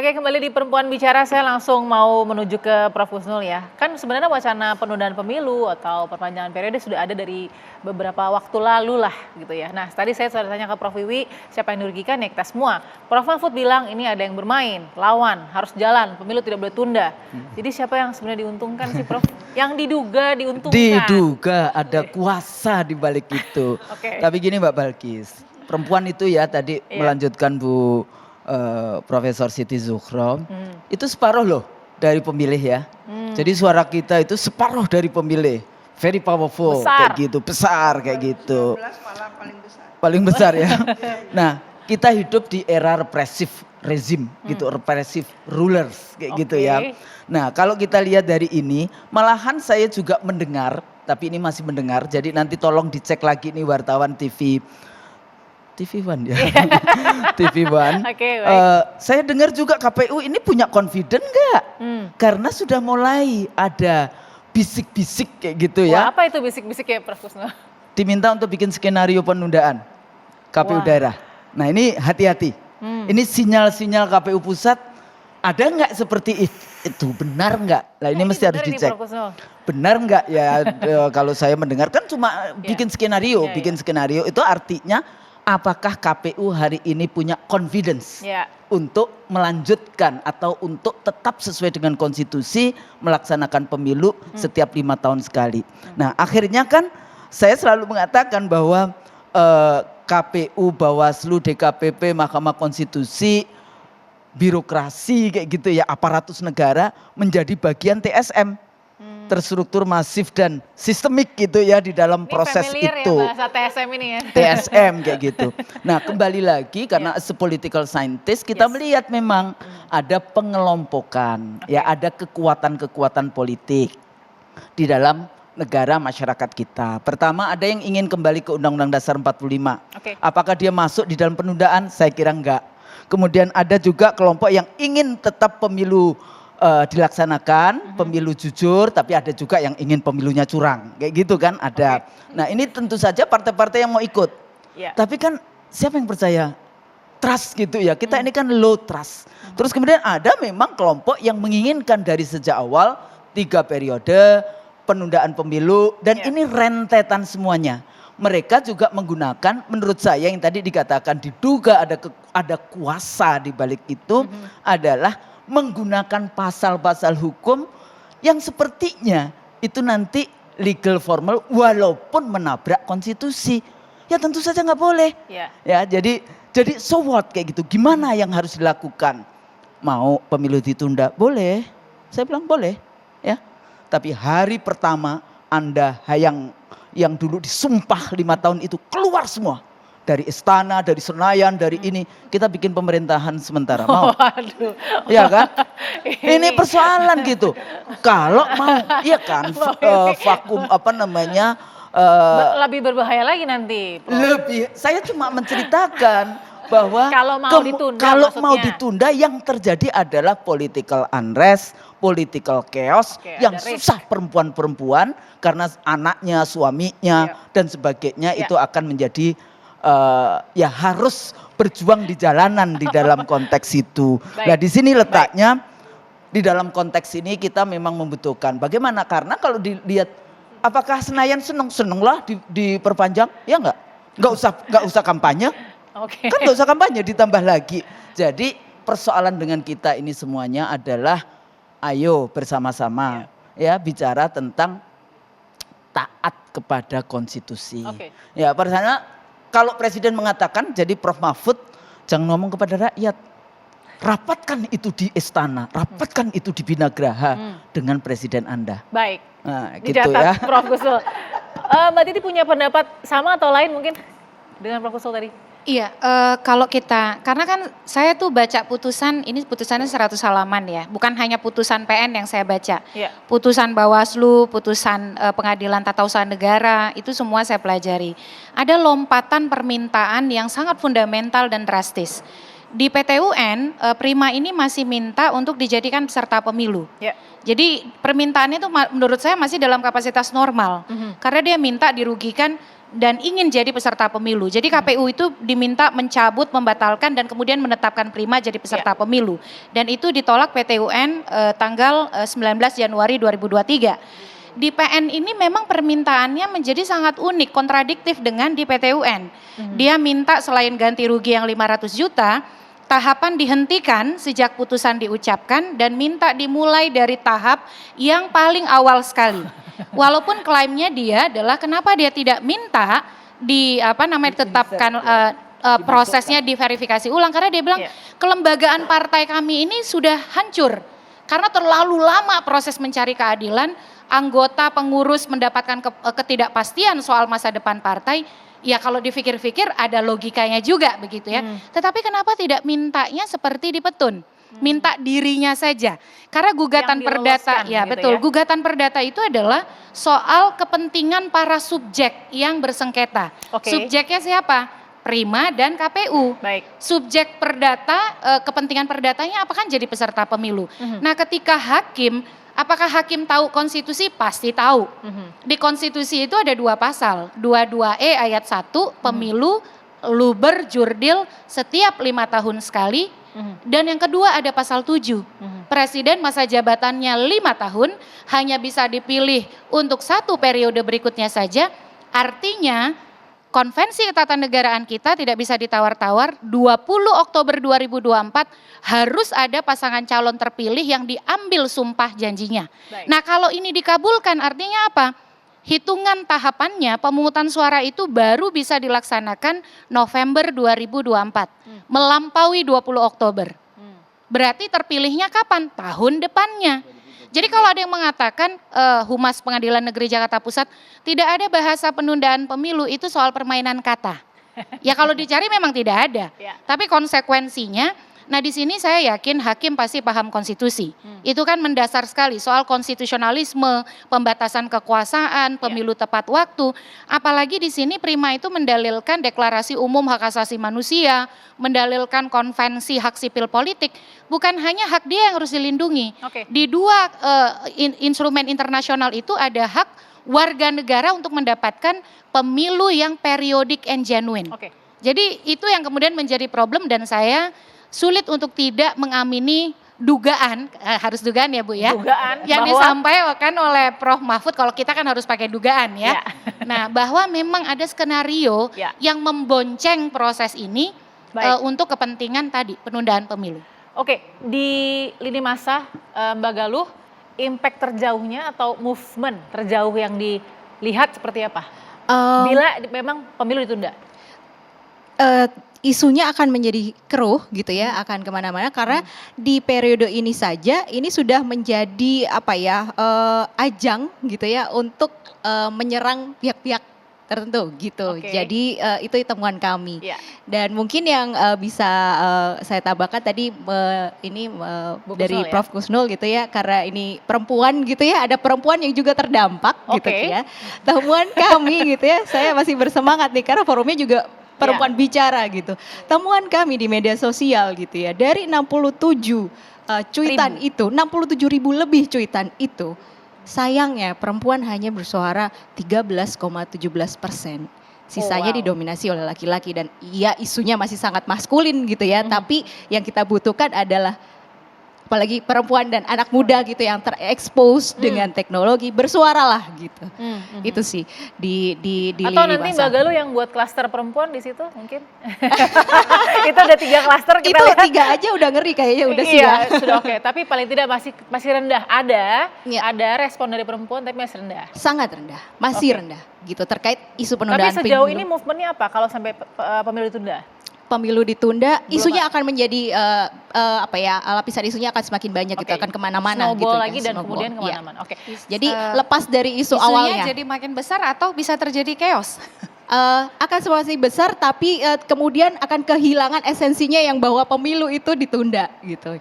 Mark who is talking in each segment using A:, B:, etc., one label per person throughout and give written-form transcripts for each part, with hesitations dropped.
A: Oke, kembali di Perempuan Bicara, saya langsung mau menuju ke Prof. Husnul ya. Kan sebenarnya wacana penundaan pemilu atau perpanjangan periode sudah ada dari beberapa waktu lalu lah gitu ya. Nah, tadi saya sudah tanya ke Prof. Wiwi, siapa yang dirugikan ya kita semua. Prof. Mahfud bilang ini ada yang bermain, lawan, harus jalan, pemilu tidak boleh tunda. Jadi siapa yang sebenarnya diuntungkan sih Prof? Yang diduga diuntungkan.
B: Diduga ada kuasa di balik itu.
A: Oke.
B: Tapi gini Mbak Balkis, perempuan itu ya tadi melanjutkan Bu Profesor Siti Zuhro, itu separuh loh dari pemilih ya. Jadi suara kita itu separuh dari pemilih. Very powerful
A: Besar.
B: kayak gitu, besar kayak gitu.
C: 19 malah paling besar.
B: Paling besar ya. Nah, kita hidup di era represif rezim gitu, represif rulers kayak gitu ya. Nah, kalau kita lihat dari ini, malahan saya juga mendengar, tapi ini masih mendengar, jadi nanti tolong dicek lagi nih wartawan TV One ya. TV One.
A: Oke, baik.
B: Saya dengar juga KPU ini punya confident nggak? Karena sudah mulai ada bisik-bisik kayak gitu ya.
A: Wah, apa itu bisik-bisik ya Prof. Husnul?
B: Diminta untuk bikin skenario penundaan KPU daerah. Nah ini hati-hati. Ini sinyal-sinyal KPU pusat ada nggak seperti itu? Benar nggak? Nah ini mesti harus dicek. Benar nggak ya? Kalau saya mendengar kan cuma bikin skenario, skenario itu artinya apakah KPU hari ini punya confidence untuk melanjutkan atau untuk tetap sesuai dengan konstitusi melaksanakan pemilu setiap 5 tahun sekali. Nah akhirnya kan saya selalu mengatakan bahwa KPU, Bawaslu, DKPP, Mahkamah Konstitusi, birokrasi kayak gitu ya, aparatus negara menjadi bagian TSM. Terstruktur masif dan sistemik gitu ya di dalam proses itu.
A: Ya, bahasa TSM ini ya.
B: TSM kayak gitu. Nah kembali lagi karena as a political scientist kita melihat memang ada pengelompokan, ya ada kekuatan-kekuatan politik di dalam negara masyarakat kita. Pertama ada yang ingin kembali ke Undang-Undang Dasar 45. Apakah dia masuk di dalam penundaan? Saya kira enggak. Kemudian ada juga kelompok yang ingin tetap pemilu dilaksanakan, pemilu jujur, tapi ada juga yang ingin pemilunya curang, kayak gitu kan ada. Nah ini tentu saja partai-partai yang mau ikut, tapi kan siapa yang percaya? Trust gitu ya, kita ini kan low trust. Terus kemudian ada memang kelompok yang menginginkan dari sejak awal 3 periode, penundaan pemilu, dan ini rentetan semuanya. Mereka juga menggunakan, menurut saya yang tadi dikatakan diduga ada kuasa di balik itu adalah menggunakan pasal-pasal hukum yang sepertinya itu nanti legal formal walaupun menabrak konstitusi. Ya tentu saja nggak boleh. Ya jadi so what kayak gitu. Gimana yang harus dilakukan? Mau pemilu ditunda? Boleh. Saya bilang boleh. Ya. Tapi hari pertama Anda yang dulu disumpah 5 tahun itu keluar semua. Dari istana, dari Senayan, dari ini kita bikin pemerintahan sementara. Mau?
A: Waduh.
B: Ya kan? Ini persoalan gitu. Kalau mau, iya kan? Vakum apa namanya?
A: Lebih berbahaya lagi nanti.
B: Lebih. Saya cuma menceritakan bahwa kalau mau ditunda yang terjadi adalah political unrest, political chaos yang susah perempuan-perempuan karena anaknya, suaminya dan sebagainya itu akan menjadi ya harus berjuang di jalanan di dalam konteks itu. Nah di sini letaknya di dalam konteks ini kita memang membutuhkan. Bagaimana? Karena kalau dilihat apakah Senayan seneng lah diperpanjang? Ya nggak usah kampanye. Kan nggak usah kampanye ditambah lagi. Jadi persoalan dengan kita ini semuanya adalah ayo bersama-sama ya bicara tentang taat kepada konstitusi. Ya pertanyaan kalau presiden mengatakan, jadi Prof. Mahfud jangan ngomong kepada rakyat. Rapatkan itu di istana, rapatkan itu di Binagraha dengan presiden Anda.
A: Baik,
B: nah,
A: dicatat
B: gitu ya.
A: Prof. Husnul. Mbak Titi punya pendapat sama atau lain mungkin dengan Prof. Husnul tadi?
C: Iya, kalau kita, karena kan saya tuh baca putusan, ini putusannya 100 halaman ya, bukan hanya putusan PN yang saya baca. Putusan Bawaslu, putusan Pengadilan Tata Usaha Negara, itu semua saya pelajari. Ada lompatan permintaan yang sangat fundamental dan drastis. Di PT UN, Prima ini masih minta untuk dijadikan peserta pemilu. Jadi permintaannya itu menurut saya masih dalam kapasitas normal. Karena dia minta dirugikan dan ingin jadi peserta pemilu. Jadi KPU itu diminta mencabut, membatalkan dan kemudian menetapkan Prima jadi peserta pemilu. Dan itu ditolak PT UN tanggal 19 Januari 2023. Di PN ini memang permintaannya menjadi sangat unik, kontradiktif dengan di PT UN. Dia minta selain ganti rugi yang 500 juta, tahapan dihentikan sejak putusan diucapkan dan minta dimulai dari tahap yang paling awal sekali. Walaupun klaimnya dia adalah kenapa dia tidak minta ditetapkan prosesnya diverifikasi ulang, karena dia bilang kelembagaan partai kami ini sudah hancur karena terlalu lama proses mencari keadilan, anggota pengurus mendapatkan ketidakpastian soal masa depan partai. Ya kalau dipikir-pikir ada logikanya juga begitu ya. Tetapi kenapa tidak mintanya seperti di Petun? Minta dirinya saja. Karena gugatan perdata, ya gitu betul. Ya? Gugatan perdata itu adalah soal kepentingan para subjek yang bersengketa. Subjeknya siapa? Prima dan KPU. Baik. Subjek perdata, kepentingan perdatanya apakah jadi peserta pemilu. Nah ketika hakim, apakah hakim tahu konstitusi? Pasti tahu. Di konstitusi itu ada 2 pasal, 22E ayat 1, pemilu, luber, jurdil setiap 5 tahun sekali. Dan yang kedua ada pasal 7, presiden masa jabatannya 5 tahun, hanya bisa dipilih untuk 1 periode berikutnya saja. Artinya Konvensi Ketatanegaraan kita tidak bisa ditawar-tawar, 20 Oktober 2024 harus ada pasangan calon terpilih yang diambil sumpah janjinya. Baik. Nah kalau ini dikabulkan artinya apa? Hitungan tahapannya pemungutan suara itu baru bisa dilaksanakan November 2024, melampaui 20 Oktober. Berarti terpilihnya kapan? Tahun depannya. Jadi kalau ada yang mengatakan Humas Pengadilan Negeri Jakarta Pusat tidak ada bahasa penundaan pemilu, itu soal permainan kata. Ya kalau dicari memang tidak ada. Tapi konsekuensinya, nah di sini saya yakin hakim pasti paham konstitusi. Itu kan mendasar sekali soal konstitusionalisme, pembatasan kekuasaan, pemilu tepat waktu. Apalagi di sini Prima itu mendalilkan Deklarasi Umum Hak Asasi Manusia, mendalilkan Konvensi Hak Sipil Politik. Bukan hanya hak dia yang harus dilindungi. Di 2 instrumen internasional itu ada hak warga negara untuk mendapatkan pemilu yang periodik and genuine. Jadi itu yang kemudian menjadi problem dan saya sulit untuk tidak mengamini dugaan, harus dugaan ya Bu ya. Dugaan yang disampaikan oleh Prof Mahfud, kalau kita kan harus pakai dugaan ya. Nah bahwa memang ada skenario yang membonceng proses ini untuk kepentingan tadi penundaan pemilu. Di lini masa Mbak Galuh, impact terjauhnya atau movement terjauh yang dilihat seperti apa? Bila memang pemilu ditunda?
D: Isunya akan menjadi keruh gitu ya, akan kemana-mana karena di periode ini saja ini sudah menjadi ajang gitu ya untuk menyerang pihak-pihak tertentu gitu. Jadi itu temuan kami. Dan mungkin yang bisa saya tambahkan tadi dari Prof Kusnul gitu ya, karena ini perempuan gitu ya, ada perempuan yang juga terdampak gitu ya. Temuan kami gitu ya, saya masih bersemangat nih karena forumnya juga perempuan bicara gitu. Temuan kami di media sosial gitu ya, dari 67 cuitan itu, 67.000 lebih cuitan itu, sayangnya perempuan hanya bersuara 13,17%. Sisanya didominasi oleh laki-laki dan iya isunya masih sangat maskulin gitu ya. Tapi yang kita butuhkan adalah apalagi perempuan dan anak muda gitu yang terekspos dengan teknologi, bersuaralah gitu. Itu sih di
A: atau
D: lini
A: nanti
D: masa.
A: Mbak Galuh yang buat klaster perempuan di situ mungkin. Itu ada 3 klaster kita
D: itu
A: lihat.
D: 3 aja udah ngeri kayaknya udah sih.
A: Iya, sudah oke. Tapi paling tidak masih rendah. Ada respon dari perempuan tapi masih rendah.
D: Sangat rendah, masih rendah gitu terkait isu penundaan pemilu.
A: Tapi sejauh ini movementnya apa kalau sampai pemilu ditunda?
D: Pemilu ditunda, isunya akan menjadi lapisan isunya akan semakin banyak gitu, akan kemana-mana gitu.
A: Snowball lagi dan kemudian kemana-mana.
D: Jadi lepas dari isu awalnya.
C: Isunya jadi makin besar atau bisa terjadi chaos?
D: Akan semakin besar tapi kemudian akan kehilangan esensinya yang bahwa pemilu itu ditunda gitu.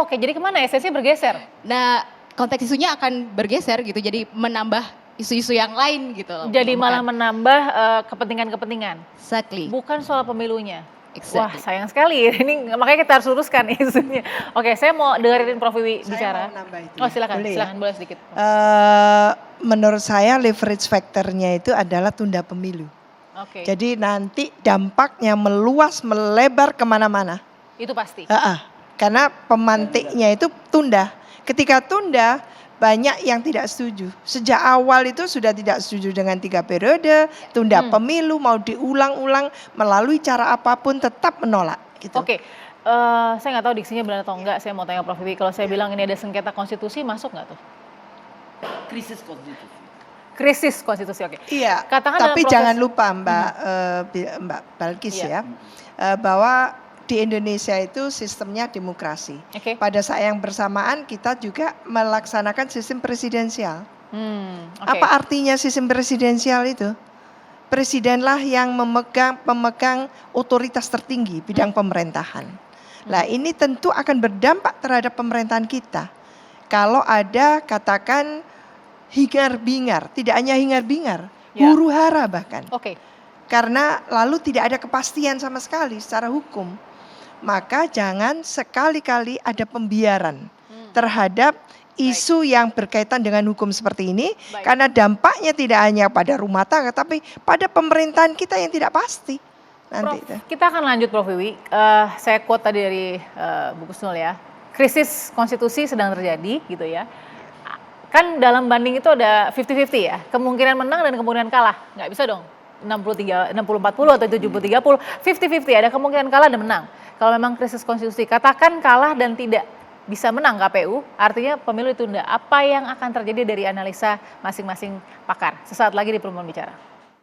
A: Jadi kemana esensinya bergeser?
D: Nah konteks isunya akan bergeser gitu, jadi menambah isu-isu yang lain gitu.
A: Jadi malah menambah kepentingan-kepentingan.
D: Exactly.
A: Bukan soal pemilunya.
D: Exactly.
A: Wah sayang sekali, ini makanya kita harus luruskan isunya. Saya mau dengerin Prof Wiwi bicara.
E: Saya mau nambah itu.
A: Silakan,
E: Boleh
A: silakan boleh sedikit.
E: Menurut saya leverage factornya itu adalah tunda pemilu.
A: Oke.
E: Jadi nanti dampaknya meluas, melebar kemana-mana.
A: Itu pasti.
E: Karena pemantiknya itu tunda. Ketika tunda, banyak yang tidak setuju. Sejak awal itu sudah tidak setuju dengan 3 periode, tunda pemilu, mau diulang-ulang melalui cara apapun tetap menolak. Gitu.
A: Oke. Saya nggak tahu diksinya benar atau enggak, saya mau tanya Prof. Wiwi, kalau saya bilang ini ada sengketa konstitusi, masuk nggak tuh?
B: Krisis konstitusi.
A: Krisis konstitusi, oke.
E: Iya,
A: Katakan
E: tapi
A: dalam
E: jangan
A: proses-
E: lupa Mbak Balkis ya, bahwa di Indonesia itu sistemnya demokrasi.
A: Oke.
E: Pada saat yang bersamaan kita juga melaksanakan sistem presidensial.
A: Oke.
E: Apa artinya sistem presidensial itu? Presidenlah yang pemegang otoritas tertinggi bidang pemerintahan. Nah ini tentu akan berdampak terhadap pemerintahan kita. Kalau ada katakan hingar-bingar, tidak hanya hingar-bingar, huru hara bahkan.
A: Oke.
E: Karena lalu tidak ada kepastian sama sekali secara hukum. Maka jangan sekali-kali ada pembiaran terhadap isu yang berkaitan dengan hukum seperti ini.
A: Baik.
E: Karena dampaknya tidak hanya pada rumah tangga, tapi pada pemerintahan kita yang tidak pasti. Nanti
A: Prof, kita akan lanjut Prof. Wiwi. Saya quote tadi dari Bu Kusnul ya. Krisis konstitusi sedang terjadi gitu ya. Kan dalam banding itu ada 50-50 ya. Kemungkinan menang dan kemungkinan kalah. Nggak bisa dong 60-40 atau 70-30. 50-50 ada kemungkinan kalah dan menang. Kalau memang krisis konstitusi, katakan kalah dan tidak bisa menang KPU, artinya pemilu ditunda. Apa yang akan terjadi dari analisa masing-masing pakar? Sesaat lagi di Perempuan Bicara.